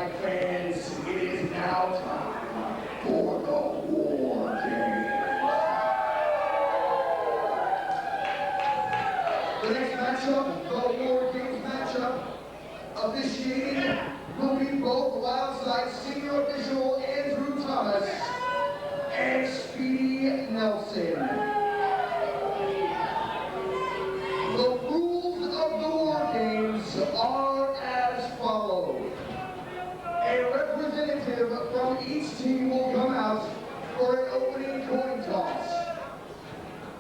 Wildside fans, it is now time for the War Games. The next matchup, the War Games matchup, officiating will be both Wildside senior official Andrew Thomas and Speedy Nelson. The rules of the War Games are as follows. A representative from each team will come out for an opening coin toss.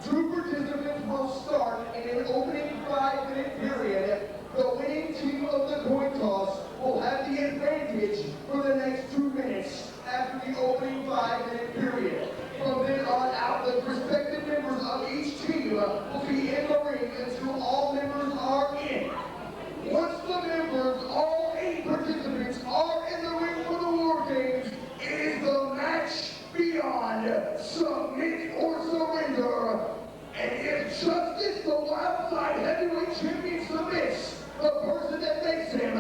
Two participants will start in an opening 5-minute period. The winning team of the coin toss will have the advantage for the next 2 minutes after the opening 5-minute period. From then on out, the respective members of each team will be in the ring until all members are in. Once the members, all 8 participants, are in the ring for the War Games, it is the match beyond submit or surrender. And if Justice, the Wildside heavyweight champion, submits, the person that makes him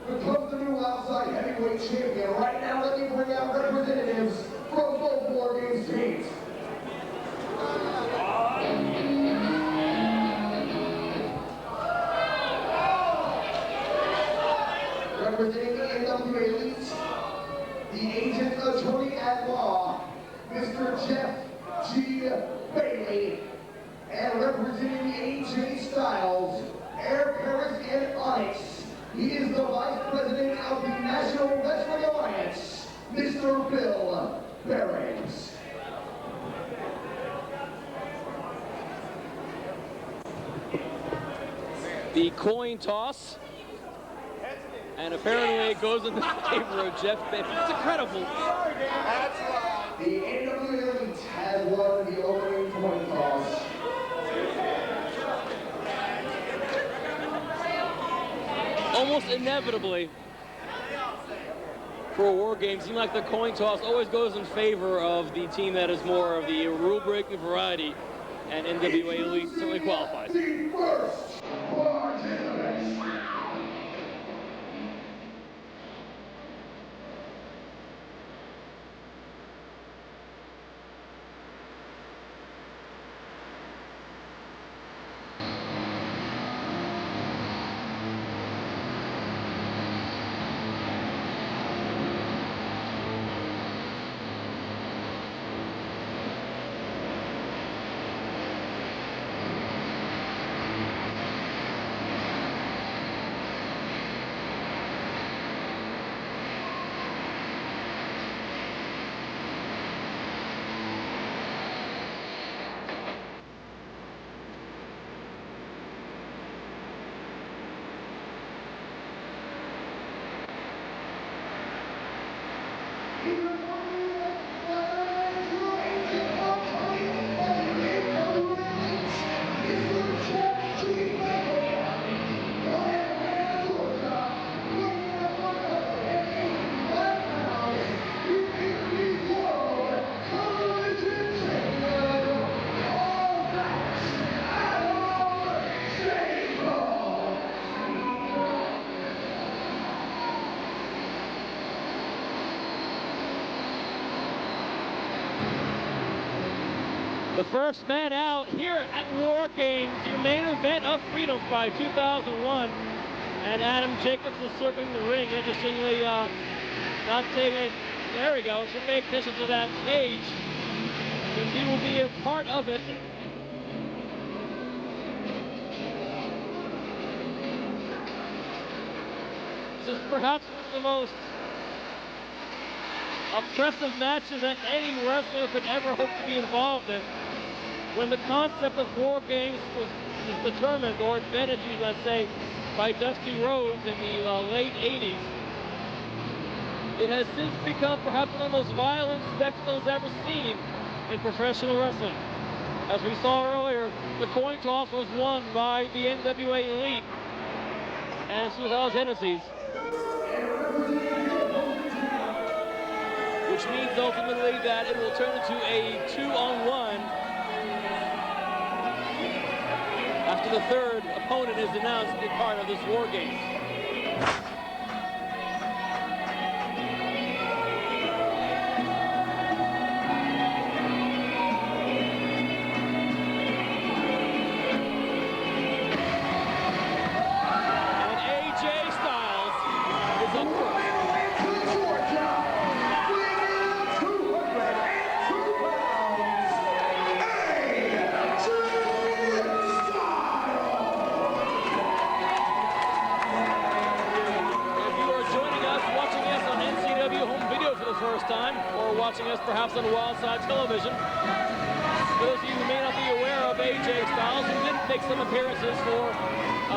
becomes the new Wildside heavyweight champion. Right now, let me bring out representatives from both War Games teams. Representing the NWA Elite, the agent attorney at law, Mr. Jeff G. Bailey, and representing AJ Styles, Air Paris and Onyx, he is the Vice President of the National Wrestling Alliance, Mr. Bill Behrens. The coin toss, and apparently it goes in the favor of Jeff Bailey. It's incredible. The NWA Elite has won the opening coin toss. Almost inevitably, for War Games, seems like the coin toss always goes in favor of the team that is more of the rule-breaking variety, and NWA Elite certainly qualifies. The first participant. The first man out here at War Games, your main event of Freedom Fight 2001. And Adam Jacobs is circling the ring. Interestingly, not taking it. There we go. Should pay attention to that stage, since he will be a part of it. This is perhaps one of the most oppressive matches that any wrestler could ever hope to be involved in. When the concept of War Games was determined, or invented, let's say, by Dusty Rhodes in the late 80s, it has since become perhaps one of the most violent spectacles ever seen in professional wrestling. As we saw earlier, the coin toss was won by the NWA Elite and Suhail's Hennessy's, which means ultimately that it will turn into a 2-on-1 after the third opponent is announced to be part of this War Games. first time, or watching us perhaps on Wildside television. For those of you who may not be aware of AJ Styles, who did make some appearances for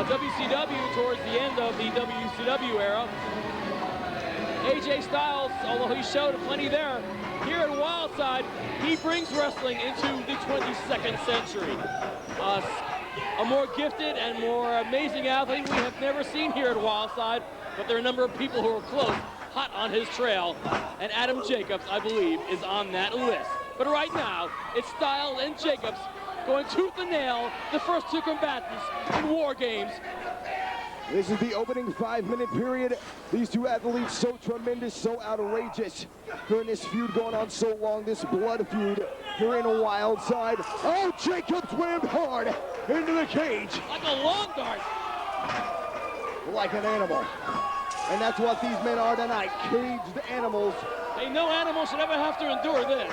WCW towards the end of the WCW era. AJ Styles, although he showed plenty there, here at Wildside, he brings wrestling into the 22nd century. A more gifted and more amazing athlete we have never seen here at Wildside, but there are a number of people who are close, hot on his trail, and Adam Jacobs, I believe, is on that list. But right now, it's Styles and Jacobs going tooth and nail, the first two combatants in War Games. This is the opening 5-minute period. These two athletes so tremendous, so outrageous. During this feud going on so long, this blood feud here in Wildside. Oh, Jacobs went hard into the cage. Like a long dart. Like an animal. And that's what these men are tonight, caged animals. Hey, no animal should ever have to endure this.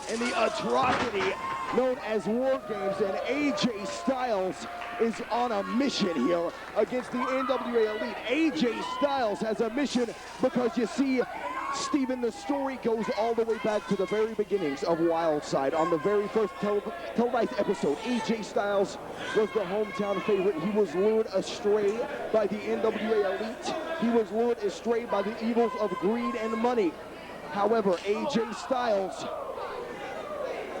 And the atrocity known as War Games, and AJ Styles is on a mission here against the NWA Elite. AJ Styles has a mission because, you see, Stephen, the story goes all the way back to the very beginnings of Wildside. On the very first televised episode, AJ Styles was the hometown favorite. He was lured astray by the NWA Elite. He was lured astray by the evils of greed and money. However, AJ Styles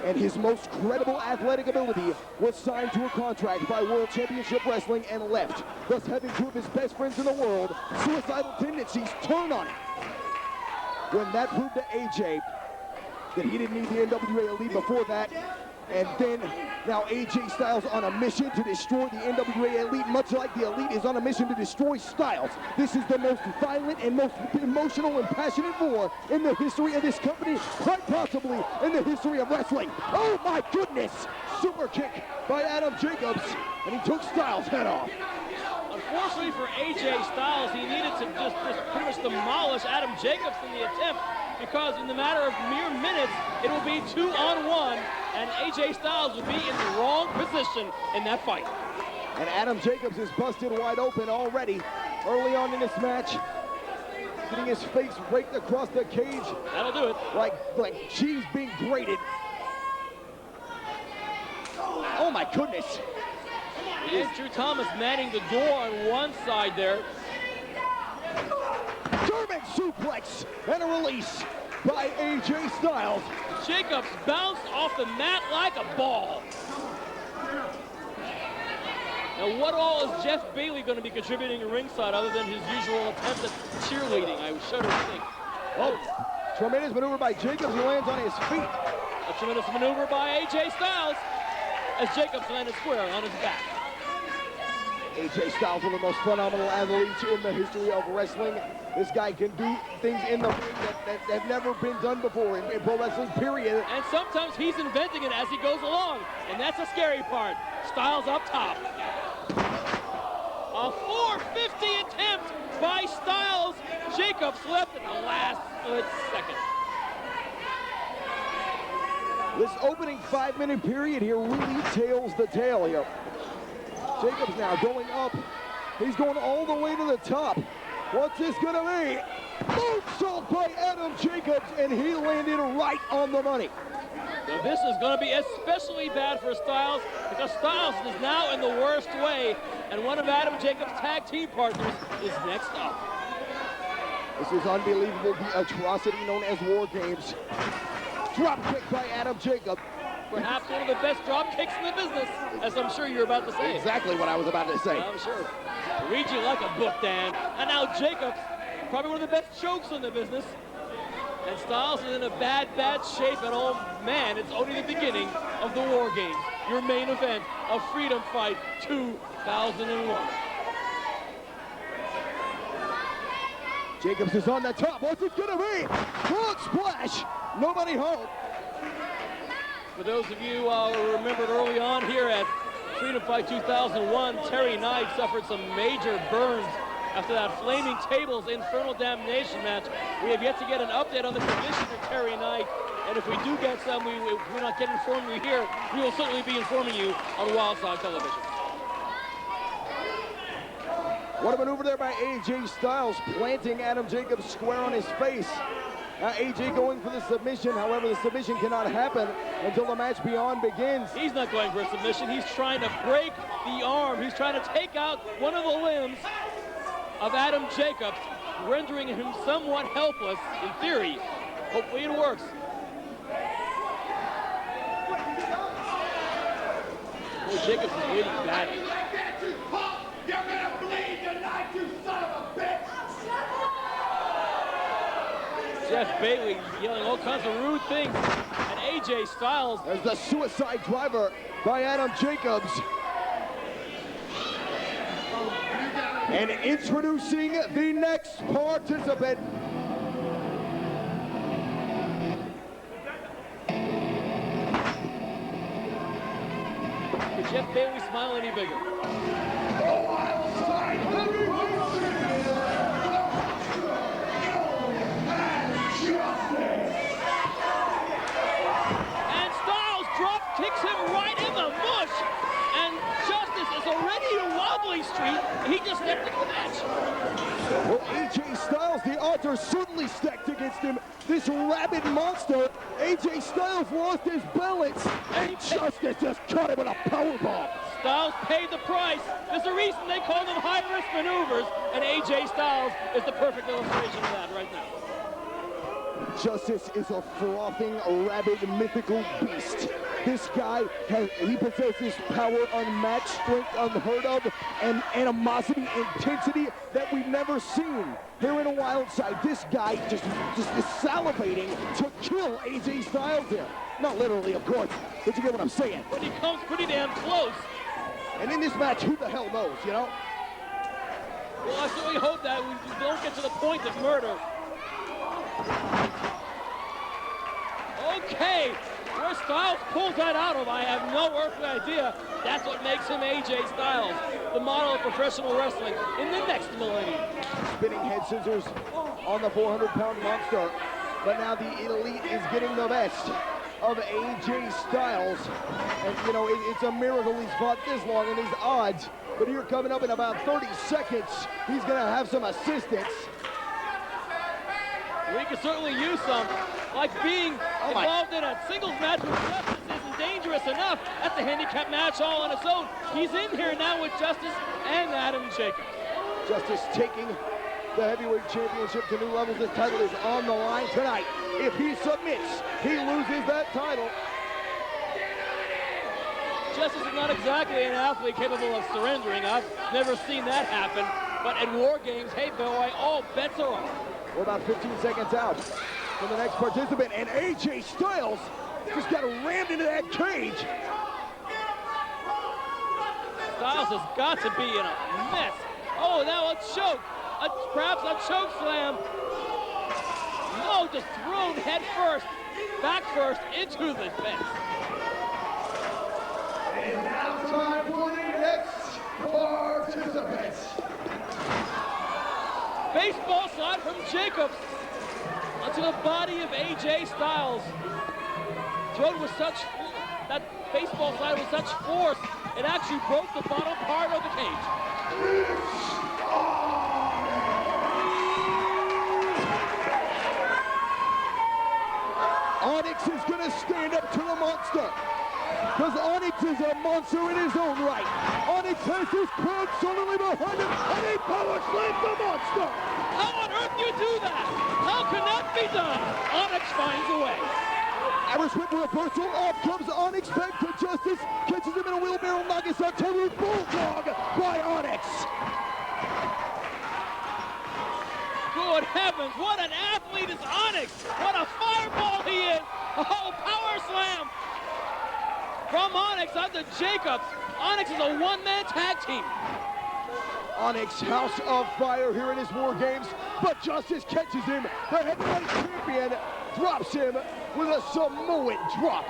and his most credible athletic ability was signed to a contract by World Championship Wrestling and left, thus having two of his best friends in the world, suicidal tendencies, turn on him. When that proved to AJ that he didn't need the NWA Elite before that, and then now AJ Styles on a mission to destroy the NWA Elite, much like the Elite is on a mission to destroy Styles. This is the most violent and most emotional and passionate war in the history of this company, quite possibly in the history of wrestling. Oh my goodness! Super kick by Adam Jacobs, and he took Styles' head off. Unfortunately for AJ Styles, he needed to just pretty much demolish Adam Jacobs in the attempt, because in the matter of mere minutes, it will be 2-on-1, and AJ Styles would be in the wrong position in that fight. And Adam Jacobs is busted wide open already early on in this match, getting his face raked across the cage. That'll do it. Like cheese being grated. Oh my goodness. Andrew Thomas manning the door on one side there. German suplex and a release by AJ Styles. Jacobs bounced off the mat like a ball. Now, what all is Jeff Bailey going to be contributing at ringside other than his usual attempt at cheerleading? I shudder to think. Oh, tremendous maneuver by Jacobs. He lands on his feet. A tremendous maneuver by AJ Styles as Jacobs landed square on his back. AJ Styles, one of the most phenomenal athletes in the history of wrestling. This guy can do things in the ring that have never been done before in pro wrestling, period. And sometimes he's inventing it as he goes along, and that's the scary part. Styles up top. A 450 attempt by Styles. Jacobs left in the last split second. This opening 5-minute period here really tails the tale here. Jacobs now going up. He's going all the way to the top. What's this gonna be? Moonsault by Adam Jacobs, and he landed right on the money. Now this is gonna be especially bad for Styles, because Styles is now in the worst way, and one of Adam Jacobs' tag team partners is next up. This is unbelievable, the atrocity known as War Games. Drop kick by Adam Jacobs. Perhaps one of the best drop kicks in the business, as I'm sure you're about to say. Exactly what I was about to say. I'm sure. Read you like a book, Dan. And now Jacobs, probably one of the best chokes in the business. And Styles is in a bad shape. And oh man, it's only the beginning of the War Games. Your main event of Freedom Fight 2001. Jacobs is on the top. What's it gonna be? Frog splash. Nobody home. For those of you who remembered early on here at Freedom Fight 2001, Terry Knight suffered some major burns after that Flaming Tables Infernal Damnation match. We have yet to get an update on the condition of Terry Knight, and if we do get some, we're not getting informed you here, we will certainly be informing you on Wildside television. What a maneuver there by AJ Styles, planting Adam Jacobs square on his face. AJ going for the submission. However, the submission cannot happen until the match beyond begins. He's not going for a submission. He's trying to break the arm. He's trying to take out one of the limbs of Adam Jacobs, rendering him somewhat helpless in theory. Hopefully it works. Boy, Jacobs is waiting badly. You're gonna bleed tonight, you son of a bitch! Jeff Bailey yelling all kinds of rude things at AJ Styles. There's the suicide driver by Adam Jacobs. And introducing the next participant. Did Jeff Bailey smile any bigger? Wildside heavyweight champion, And Styles drop kicks him right in the mush. And Justice is already in Wobbly Street. He just stepped into the match. Well, AJ Styles, the odds are certainly stacked against him. This rabid monster, AJ Styles lost his balance, and Justice just caught him with a powerbomb. Styles paid the price. There's a reason they call them high-risk maneuvers, and AJ Styles is the perfect illustration of that right now. Justice is a frothing, rabid, mythical beast. This guy, he possesses power unmatched, strength unheard of, and animosity, intensity that we've never seen here in Wildside. This guy just is salivating to kill AJ Styles here. Not literally, of course, but you get what I'm saying. But he comes pretty damn close. And in this match, who the hell knows, you know? Well, I certainly hope that we don't get to the point of murder. Okay, where Styles pulls that out of, I have no earthly idea. That's what makes him AJ Styles, the model of professional wrestling in the next millennium. Spinning head scissors on the 400-pound monster. But now the Elite is getting the best of AJ Styles. And, you know, it's a miracle he's fought this long in his odds. But here coming up in about 30 seconds, he's going to have some assistance. We could certainly use some. Like being involved in a singles match with Justice isn't dangerous enough. That's a handicap match all on its own. He's in here now with Justice and Adam Jacobs. Justice taking the heavyweight championship to new levels. This title is on the line tonight. If he submits, he loses that title. Justice is not exactly an athlete capable of surrendering. I've never seen that happen. But in War Games, hey boy, all bets are off. We're about 15 seconds out from the next participant, and AJ Styles just got rammed into that cage. Styles has got to be in a mess. Oh, now a choke. Perhaps a choke slam. No, just thrown head first, back first into the fence. and now time for the next participant. Baseball slide from Jacobs onto the body of AJ Styles. Thrown with that baseball slide with such force, it actually broke the bottom part of the cage. Onyx is going to stand up to the monster, because Onyx is a monster in his own right. Onyx has his crowd solidly behind him, and he power slams the monster. How on earth do you do that? How can that be done? Onyx finds a way. Irish whip reversal, off comes Onyx, back to Justice, catches him in a wheelbarrow, knocks out total bulldog by Onyx. Good heavens, what an athlete is Onyx! What a fireball he is! Oh, power slam from Onyx onto Jacobs. Onyx is a one-man tag team. Onyx, house of fire here in his War Games, but Justice catches him. The heavyweight champion drops him with a Samoan drop.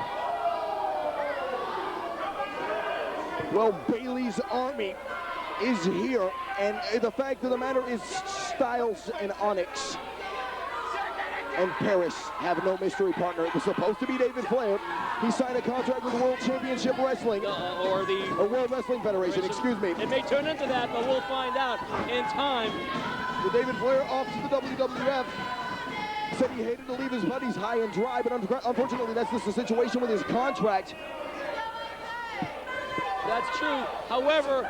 Well, Bailey's army is here, and the fact of the matter is Styles and Onyx and Paris have no mystery partner. It was supposed to be David Flair. He signed a contract with World Championship Wrestling, or World Wrestling Federation, excuse me. It may turn into that, but we'll find out in time. With David Flair off to the WWF. said he hated to leave his buddies high and dry, but unfortunately that's just the situation with his contract. That's true. However,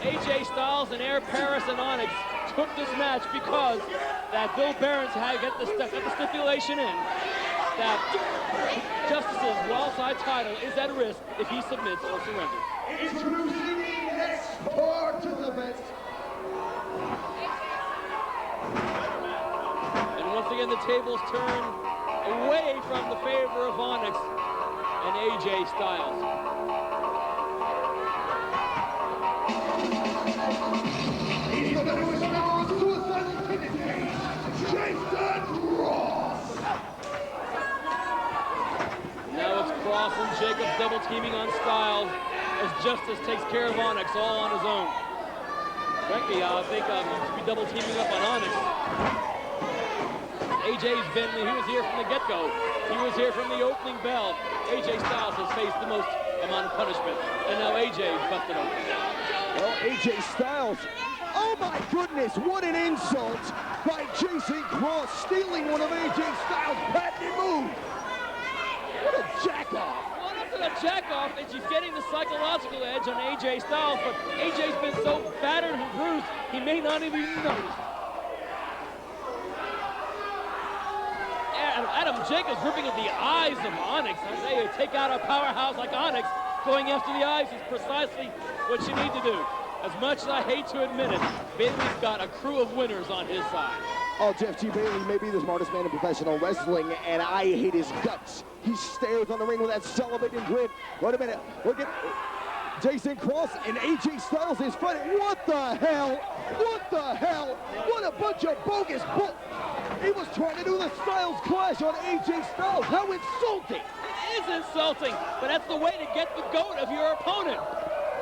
AJ Styles and Air Paris and Onyx took this match because that Bill Behrens had got the stipulation in that Justice's Wildside title is at risk if he submits or surrenders. Introducing the next participant. And once again, the tables turn away from the favor of Onyx and AJ Styles. He's the newest member of Suicide Trinity, Jason Cross. Now it's Cross and Jacob double teaming on Styles as Justice takes care of Onyx all on his own. Frankly, I think he should be double teaming up on Onyx. AJ's been, he was here from the get-go. He was here from the opening bell. AJ Styles has faced the most amount of punishment, and now AJ's busted open. Well, AJ Styles, oh my goodness, what an insult by Jason Cross, stealing one of AJ Styles' patented moves. What a jack-off. Well, not that a jack-off, is he's getting the psychological edge on AJ Styles, but AJ's been so battered and bruised, he may not even notice. Adam Jacobs ripping at the eyes of Onyx. I say, you take out a powerhouse like Onyx, going after the eyes is precisely what you need to do. As much as I hate to admit it, Bailey's got a crew of winners on his side. Oh, Jeff G. Bailey may be the smartest man in professional wrestling, and I hate his guts. He stares on the ring with that salivating grin. Wait a minute, look at Jason Cross and AJ Styles is fighting. What the hell? What the hell? What a bunch of bogus bull. He was trying to do the Styles Clash on AJ Styles. How insulting. It is insulting, but that's the way to get the goat of your opponent.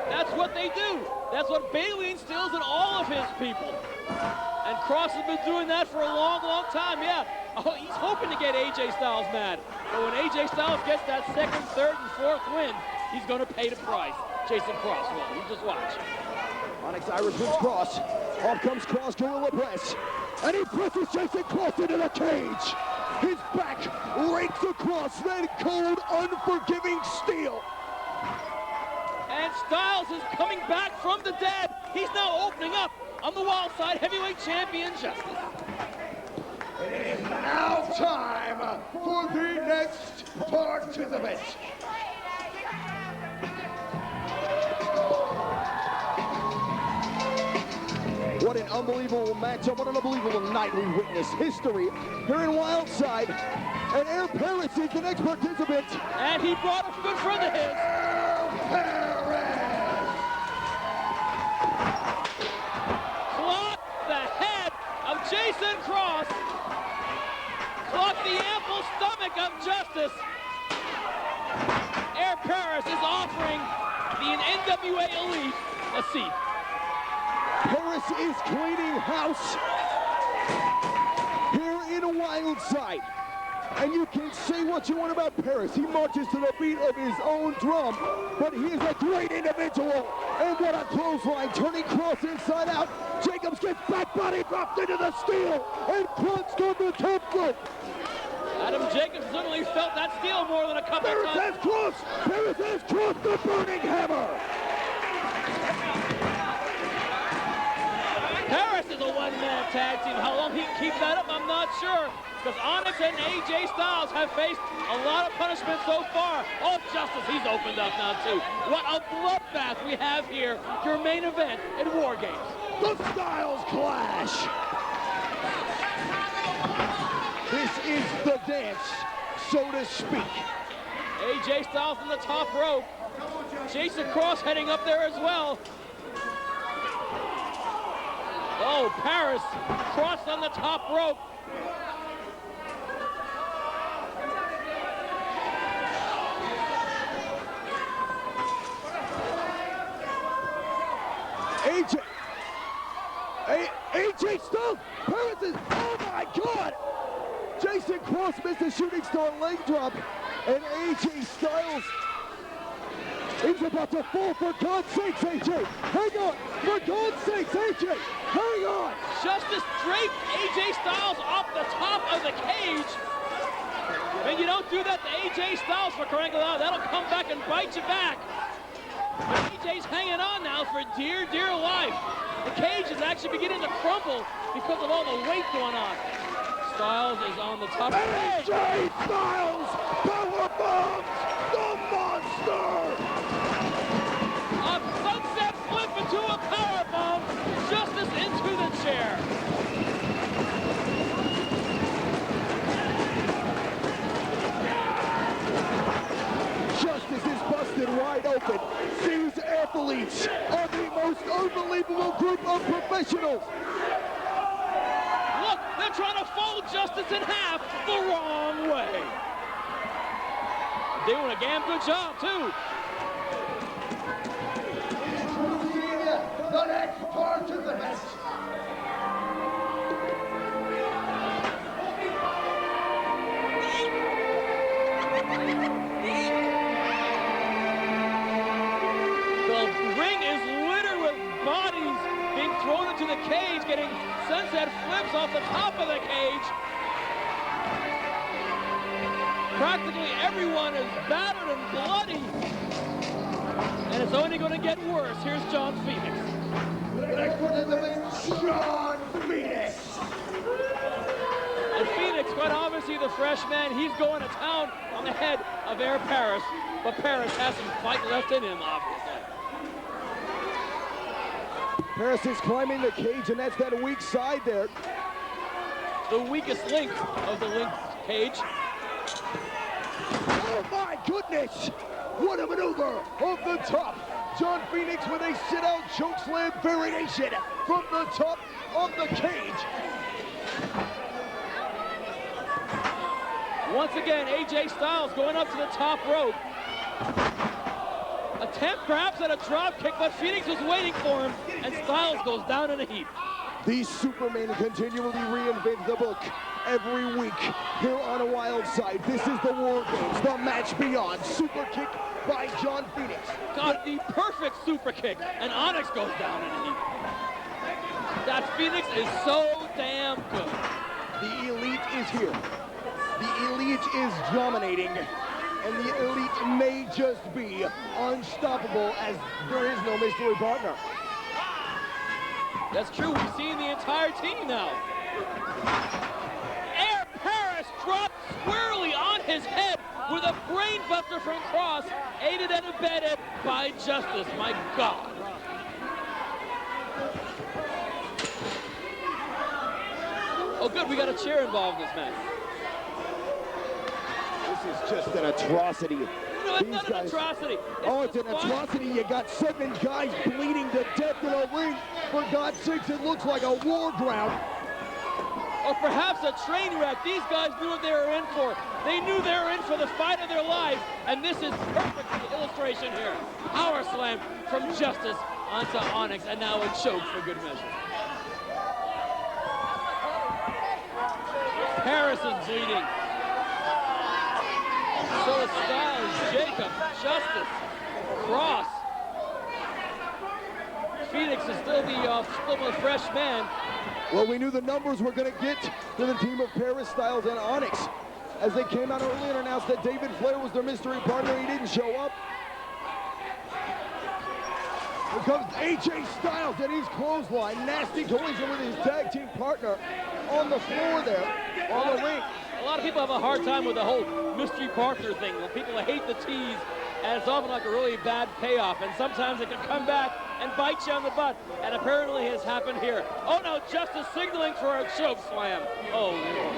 That's what they do. That's what Bailey instills in all of his people. And Cross has been doing that for a long, long time, yeah. Oh, he's hoping to get AJ Styles mad. But when AJ Styles gets that second, third, and fourth win, he's going to pay the price. Jason Cross will. You just watch. Onyx Irish wins Cross. Off comes Cross, gorilla press. And he presses Jason Cross into the cage. His back rakes across that cold, unforgiving steel. And Styles is coming back from the dead. He's now opening up on the Wildside Heavyweight Champion Justice. It is now time for the next participant. What an unbelievable matchup, what an unbelievable night we've witnessed. History here in Wildside. And Air Paris is the next participant. And he brought a good friend of his. Clock the head of Jason Cross. Clock the ample stomach of Justice. Air Paris is offering the NWA Elite a seat. Paris is cleaning house here in Wildside. And you can say what you want about Paris. He marches to the beat of his own drum, but he is a great individual. And what a clothesline, turning Cross inside out. Jacobs gets back body dropped into the steel and crunched on the top rope. Adam Jacobs certainly felt that steel more than a couple of times. Paris has crossed the burning hammer. Paris is a one-man tag team. How long he can keep that up, I'm not sure. Because Onyx and AJ Styles have faced a lot of punishment so far. Oh, Justice, he's opened up now, too. What a bloodbath we have here. Your main event in War Games. The Styles Clash. This is the dance, so to speak. AJ Styles on the top rope. Jason Cross heading up there as well. Oh, Paris, Cross on the top rope. AJ Styles, Paris is, oh my God! Jason Cross missed a shooting star leg drop, and AJ Styles is about to fall. For God's sakes, AJ, hang on! For God's sakes, AJ, hang on! Justice draped AJ Styles off the top of the cage, cage. And you don't do that to AJ Styles, for crying out loud. That'll come back and bite you back. But AJ's hanging on now for dear, dear life. The cage is actually beginning to crumble because of all the weight going on. Styles is on the top. AJ Styles power bombs the monster. A sunset flip into a power bomb. Justice into the chair. Justice is busted wide open. These athletes are the most unbelievable group of professionals. Look, they're trying to fold Justice in half the wrong way. Doing a damn good job, too. Introducing the next part of the match. The ring is littered with bodies being thrown into the cage, getting sunset flips off the top of the cage. Practically everyone is battered and bloody. And it's only going to get worse. Here's John Phoenix. The next part of the match, John Phoenix. And Phoenix, quite obviously the freshman, he's going to town on the head of Air Paris. But Paris has some fight left in him, obviously. Paris is climbing the cage, and that's that weak side there. The weakest link of the link cage. Oh my goodness! What a maneuver off the top. John Phoenix with a sit-out chokeslam variation from the top of the cage. Once again, AJ Styles going up to the top rope. Attempt perhaps at a drop kick, but Phoenix was waiting for him, and Styles goes down in a heap. These Supermen continually reinvent the book every week here on Wildside. This is the War Games, the match beyond. Super kick by John Phoenix. Got the perfect super kick, and Onyx goes down in a heap. That Phoenix is so damn good. The elite is here. The elite is dominating. And the elite may just be unstoppable as there is no mystery partner. That's true. We've seen the entire team now. Air Paris dropped squarely on his head with a brainbuster from Cross, aided and abetted by Justice. My God. Oh, good. We got a chair involved in this match. This is just an atrocity. No, it's not an atrocity. It's an atrocity. You got 7 guys bleeding to death in a ring. For God's sakes, it looks like a war ground. Or perhaps a train wreck. These guys knew what they were in for. They knew they were in for the fight of their life. And this is perfect illustration here. Power slam from Justice onto Onyx. And now a choke for good measure. Paris is bleeding. So is Styles, Jacob, Justice, Cross. Phoenix is still the fresh man. Well, we knew the numbers were going to get to the team of Paris, Styles, and Onyx. As they came out early and announced that David Flair was their mystery partner, he didn't show up. Here comes AJ Styles at his clothesline. Nasty collision with his tag team partner on the floor there, on the ring. A lot of people have a hard time with the whole mystery partner thing. Well, people hate the tease, and it's often like a really bad payoff, and sometimes it can come back and bite you on the butt, and apparently it has happened here. Oh no, Justice signaling for a choke slam. Oh Lord.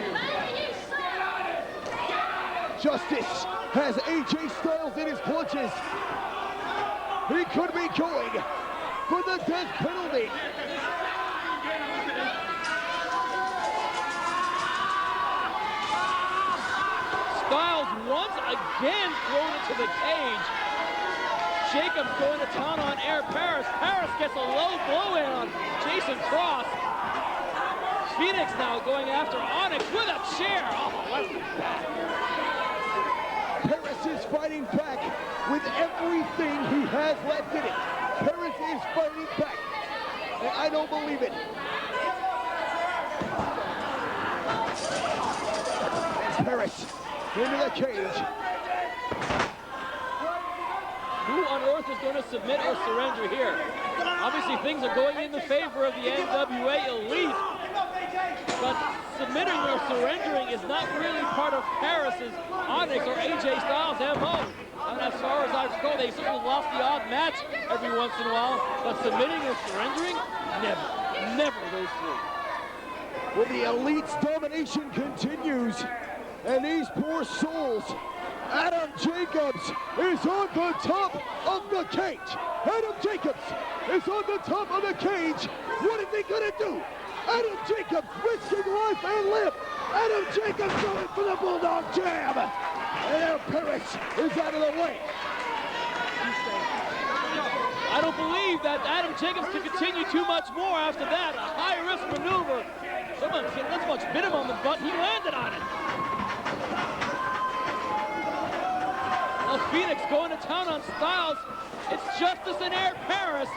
Justice has AJ Styles in his clutches. He could be going for the death penalty. Styles once again thrown into the cage. Jacobs going to town on Air Paris. Paris gets a low blow in on Jason Cross. Phoenix now going after Onyx with a chair. Oh, that's bad. Paris is fighting back with everything he has left in it. Paris is fighting back. And I don't believe it. Paris into the cage. Who on earth is going to submit or surrender here? Obviously, things are going in the favor of the NWA Elite, but submitting or surrendering is not really part of Paris's, Onyx, or AJ Styles' MO. And as far as I recall, they certainly lost the odd match every once in a while, but submitting or surrendering, never those three. Well, the Elite's domination continues, and these poor souls. Adam Jacobs is on the top of the cage. Adam Jacobs is on the top of the cage. What is he gonna do? Adam Jacobs risking life and limb. Adam Jacobs going for the Bulldog Jam. And there Paris is out of the way. I don't believe that Adam Jacobs can continue too much more after that. A high-risk maneuver. Someone let's much bit him on the butt. He landed on it. Phoenix going to town on Styles. It's Justice and Air Paris.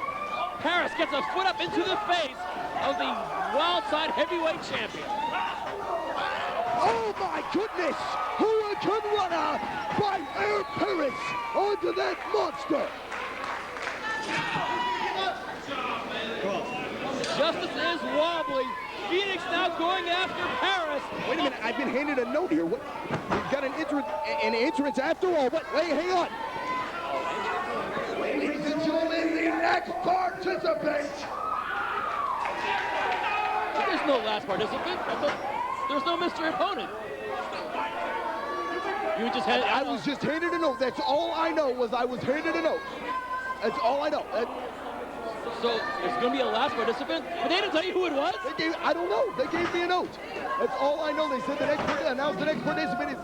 Paris gets a foot up into the face of the Wildside heavyweight champion. Oh my goodness! Hurricane Runner by Air Paris onto that monster. Justice is wobbly. Phoenix now going after Paris. Wait a minute, I've been handed a note here. What? We've got an entrance after all. What? Wait, hang on. Ladies and gentlemen, the next participant. There's no last participant. There's no mystery opponent. You just had. I was just handed a note. That's all I know was I was handed a note. That's all I know. So it's going to be a last participant? But they didn't tell you who it was? I don't know. They gave me a note. That's all I know. They said the next participant is.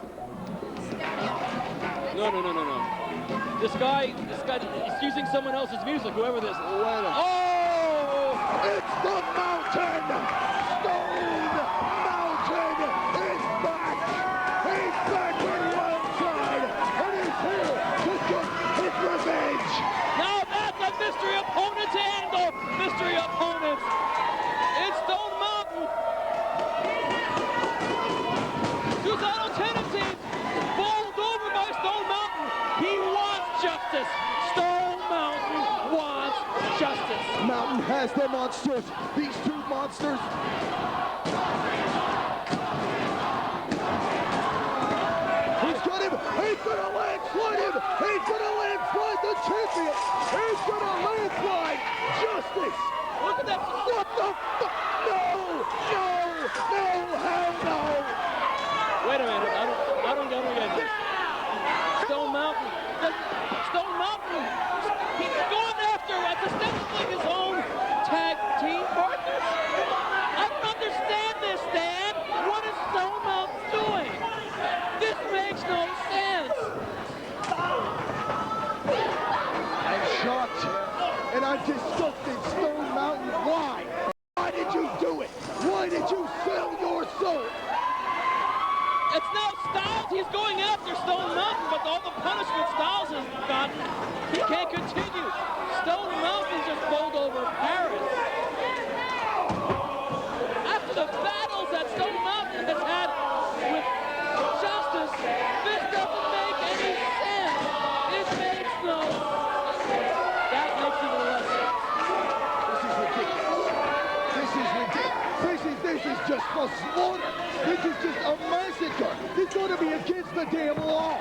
No. This guy is using someone else's music, whoever this is. Oh! It's the Mountain! Stone Mountain is back! He's back in Wildside! And he's here to get his revenge! Now that's a mystery opponent to handle! Mystery opponents! It's Stone Mountain! Suicidal tendencies! Bowled over by Stone Mountain! He wants justice! Stone Mountain wants justice! Mountain has the monsters! These two monsters! He's got him! He's gonna landslide him! He's gonna landslide the champion! He's gonna landslide justice! Look at that! What the fuck? No! Hell no! Wait a minute, I don't get this. Stone Mountain, he's going after what's ostensibly his own tag team partners. I don't understand this, Dan. What is Stone Mountain doing? This makes no sense. I'm shocked, and I'm disgusted. Stone Mountain, why? Why did you do it? Why did you sell your soul? It's now Styles. He's going after Stone Mountain, but all the punishment Styles has gotten, he can't continue. Stone Mountain just bowled over Paris. After the battles that Stone Mountain has had with Justice, this doesn't make any sense. It makes no sense. That makes even less sense. This is ridiculous. This is just a slaughter. This is just a massacre. It's going to be against the damn law.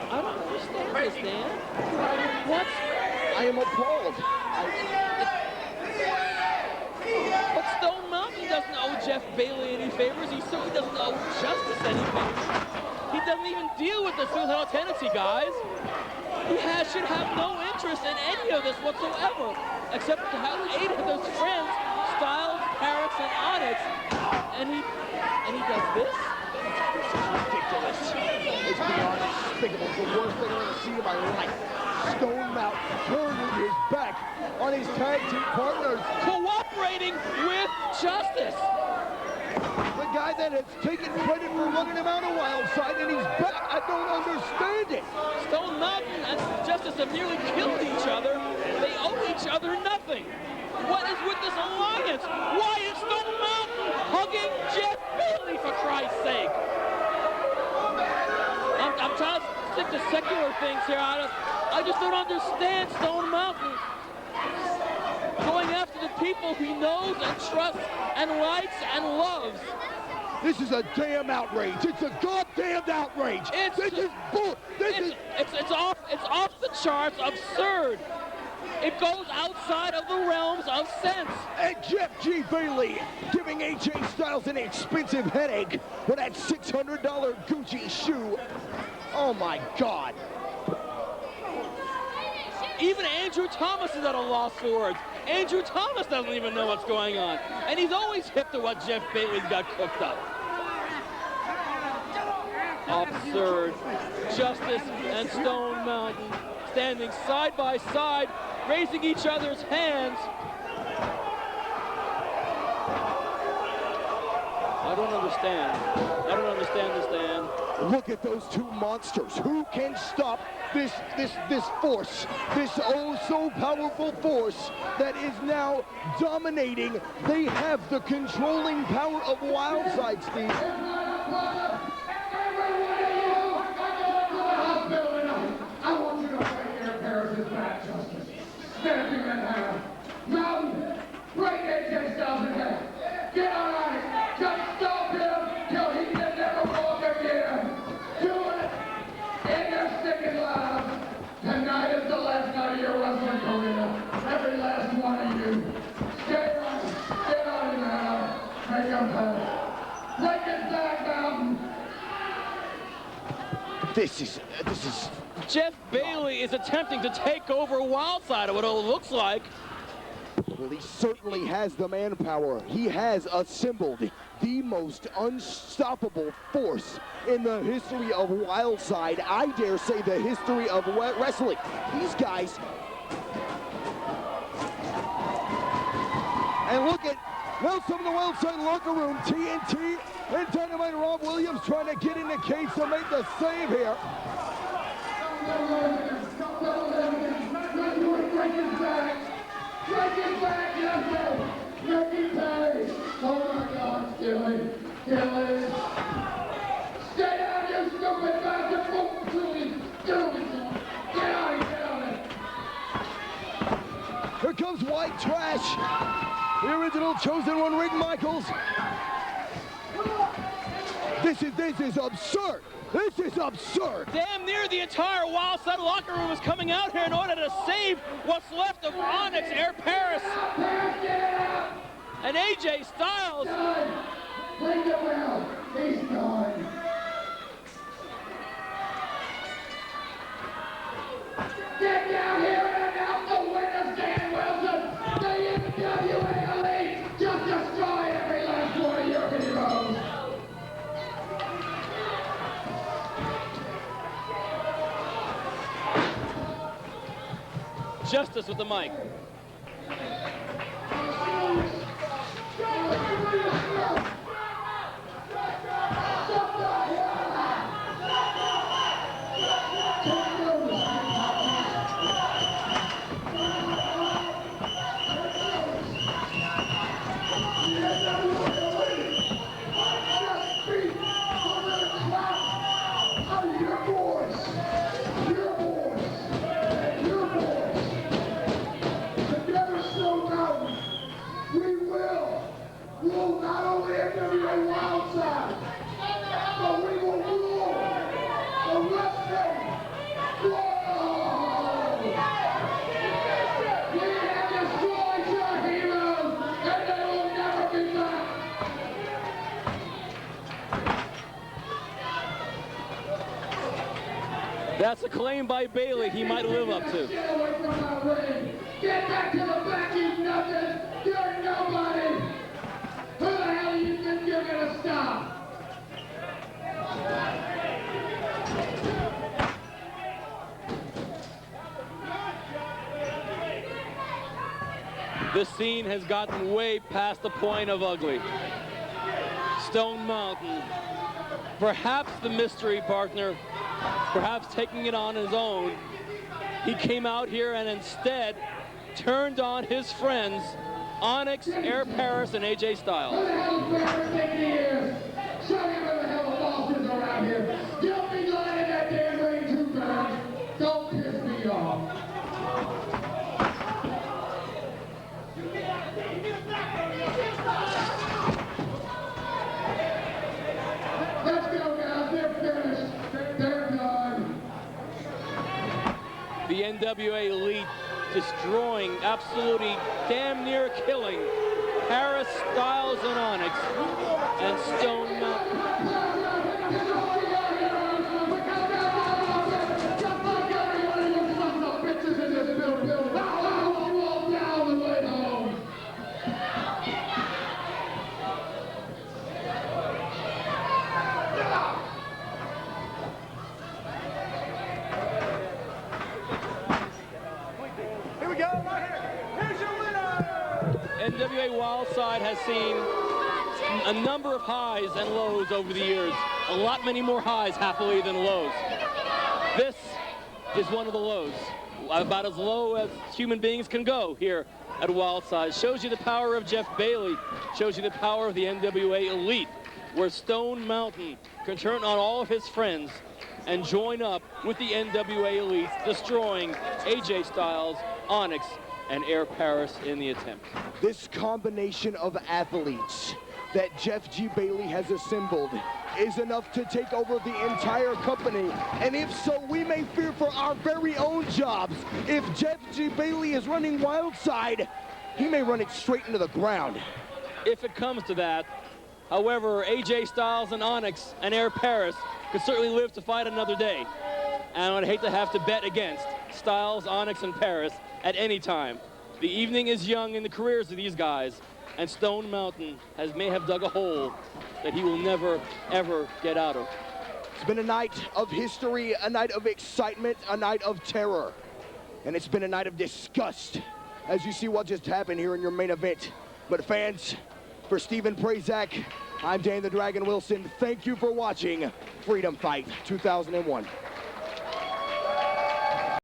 I don't understand this, Dan. What? I am appalled. But Stone Mountain doesn't owe Jeff Bailey any favors. He certainly doesn't owe Justice any favors. He doesn't even deal with the suicidal tendency, guys. He should have no interest in any of this whatsoever, except to have 8 of those friends, Styles, Paris, and Onyx, and he does this? This is ridiculous. It's beyond despicable. It's the worst thing I've ever seen in my life. Stone Mountain turning his back on his tag team partners. Cooperating with Justice. The guy that has taken credit for running him out of Wildside, and he's back. I don't understand it. Stone Mountain and Justice have nearly killed each other. They owe each other nothing. What is with this alliance? Why is Stone Mountain hugging Jeff Bailey, for Christ's the secular things here. I just don't understand Stone Mountain going after the people he knows and trusts and likes and loves. This is a damn outrage. It's a goddamn outrage. It's off the charts, absurd. It goes outside of the realms of sense. And Jeff G. Bailey giving AJ Styles an expensive headache for that $600 Gucci shoe. Oh my God. Even Andrew Thomas is at a loss for words. Andrew Thomas doesn't even know what's going on. And he's always hip to what Jeff Bailey's got cooked up. Absurd. Justice and Stone Mountain standing side by side, raising each other's hands. I don't understand. I don't understand this, Dan. Look at those two monsters. Who can stop this force, this oh so powerful force that is now dominating? They have the controlling power of Wildside, Steve. I want you to break your Paris' back, Justice. Stand him in half. Mountain, break AJ Styles in half. Get on Onyx. Just stop him till he can never walk again. Do it in your sticking lives. Tonight is the last night of your wrestling career. Every last one of you. Stay on him. Get on him now. Make him pay. Break his back, Mountain. This is Jeff Bailey is attempting to take over Wildside, what it looks like. well, he certainly has the manpower. He has assembled the most unstoppable force in the history of Wildside. I dare say the history of wrestling. These guys. And look at now some of the Wildside locker room. TNT and Dynamite Rob Williams trying to get in the cage to make the save here. Break his back, Justin! Make him pay! Oh my God, Skilly! Skilly! Stay down, you stupid bastard! Get on it! Here comes White Trash. The original Chosen One, Rick Michaels. This is absurd. This is absurd. Damn near the entire Wildside locker room is coming out here in order to save what's left of Onyx, Air Paris, and AJ Styles. Bring him out. He's gone. Get down here and announce the winners, Dan Wilson. The NWA Elite just destroyed every last one of your heroes. Justice with the mic. Rule not only NWA Wildside, but we will rule the wrestling world. We have destroyed your heroes, and they will never be back. That's a claim by Bailey he might live up to. Get away from my ring. Get back to the back, you nothing. You're nobody. Who the hell do you think you're gonna stop? This scene has gotten way past the point of ugly. Stone Mountain, perhaps the mystery partner, perhaps taking it on his own. He came out here and instead turned on his friends, Onyx, Air Paris, and AJ Styles. Who the hell is Barry think he is? Show me where the hell the boss is around here. Don't be lying in that damn ring too bad. NWA Elite destroying, absolutely damn near killing Paris, Styles, and Onyx, and Stone Mountain. NWA Wildside has seen a number of highs and lows over the years. A lot many more highs, happily, than lows. This is one of the lows. About as low as human beings can go here at Wildside. Shows you the power of Jeff Bailey. Shows you the power of the NWA Elite, where Stone Mountain can turn on all of his friends and join up with the NWA Elite, destroying AJ Styles, Onyx, and Air Paris in the attempt. This combination of athletes that Jeff G. Bailey has assembled is enough to take over the entire company. And if so, we may fear for our very own jobs. If Jeff G. Bailey is running Wildside, he may run it straight into the ground. If it comes to that. However, AJ Styles and Onyx and Air Paris could certainly live to fight another day. And I'd hate to have to bet against Styles, Onyx, and Paris at any time. The evening is young in the careers of these guys, and Stone Mountain may have dug a hole that he will never, ever get out of. It's been a night of history, a night of excitement, a night of terror, and it's been a night of disgust as you see what just happened here in your main event. But fans, for Stephen Prazak, I'm Dan the Dragon Wilson. Thank you for watching Freedom Fight 2001.